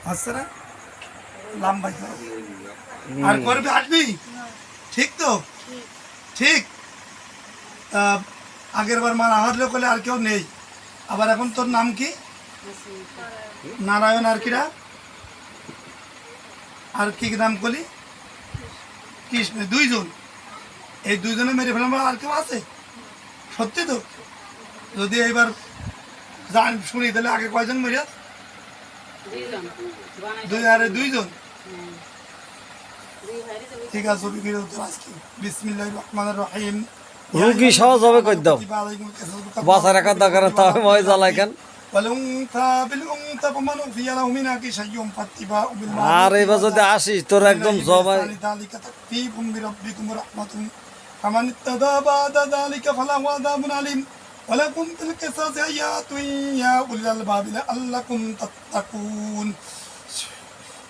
হচ্ছে না লম্বাই আর করবি আসবি ঠিক তো ঠিক আগের বার মা না হারলেও করলে আর কেউ নেই আবার এখন তোর নাম কি নারায়ণ আর কিরা আর কি নাম করলি কৃষ্ণ দুইজন এই দুইজনে মেরে ফেলাম আর কেউ আছে সত্যি তো যদি এইবার জান শুনি তাহলে আগে কয়জন মেরে দুইজন ঠিক আছে আজকে বিসমিল্লাহির রহমানির রহিম রুগী সহজ হবে কই দাও বাসা রাখার দরকার তবে মই জ্বালাই কেন আর এবার যদি আসিস তোর একদম জমায় ولكم في القصص حياة يا أولي الألباب لعلكم تتقون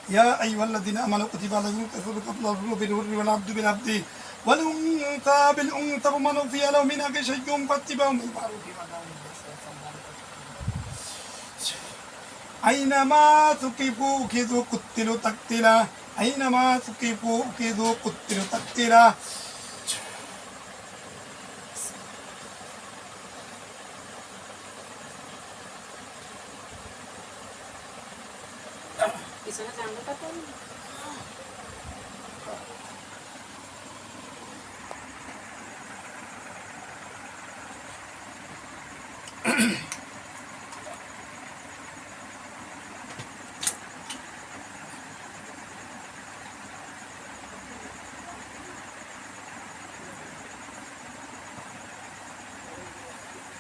يا أيها الذين آمنوا كتب عليكم القصاص بالحر والعبد بالعبد والأنثى بالأنثى فمن عفي له من أخيه شيء فاتباع بالمعروف أينما ثقفوا أخذوا قتلوا تقتيلا أينما ثقفوا أخذوا قتلوا تقتيلا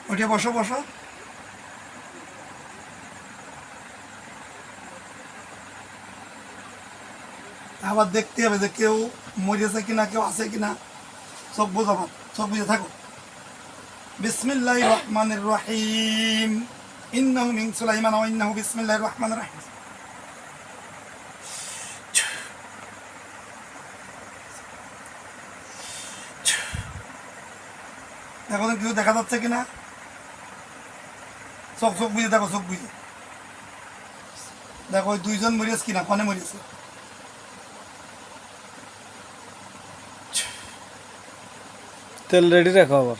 ওটা বসো বসো আবার দেখতে হবে যে কেউ মরেছে কিনা কেউ আছে কিনা চোখ বোঝাবো চোখ বুঝে থাকো বিসমিল্লাহির রহমানির রহিম ইন্নাহু মিন সুলাইমান ওয়া ইন্নাহু বিসমিল্লাহির রহমানির রহিম দেখো কিছু দেখা যাচ্ছে কিনা চোখ চোখ বুঝে দেখো চোখ বুঝে দেখো ওই দুইজন মরিয়েছে কিনা কনে মরিয়েছে তেল রেডি রাখো আবার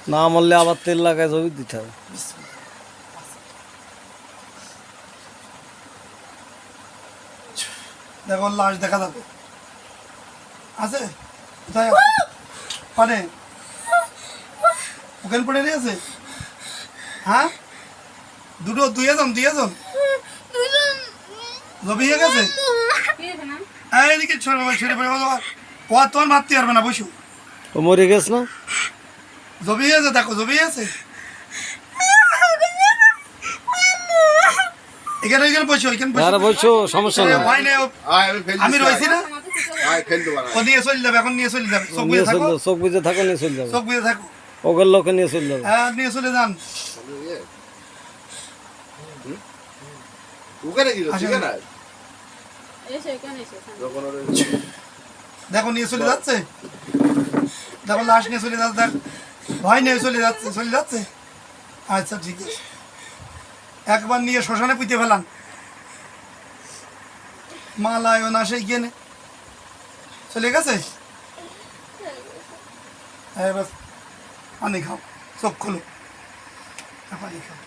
না মরলে আবার তেল লাগায় জমি দিতে হবে দেখো লাশ দেখা যাবে আছে কোথায় পারে ওখানে পড়ে আছে হ্যাঁ দুইজন জবিয়ে গেছে এইদিকে ছেড়ে পড়ে ও তোমার মারতে পারবে না বসু ও মরে গেছে না জবিয়ে আছে দেখো জবিয়ে আছে এখানে বসো এখানে বসো সমস্যা নেই আমি রয়েছি না ও নিয়ে চলে যাবে এখন নিয়ে চলে যাবে চোখ বুঝে থাকো নিয়ে চলে যাবে চোখ বুঝে থাকো ওগের লোকে নিয়ে চলে যাবে হ্যাঁ নিয়ে চলে যান দেখো নিয়ে চলে যাচ্ছে দেখো লাশ নিয়ে চলে যাচ্ছে দেখ ভয় নিয়ে চলে যাচ্ছে আচ্ছা ঠিক আছে একবার নিয়ে শ্মশানে পুঁতে ফেলান মালায় না সেই গিয়ে চলে গেছে হ্যাঁ বাস পানি খাও চোখ খোলো পানি খাও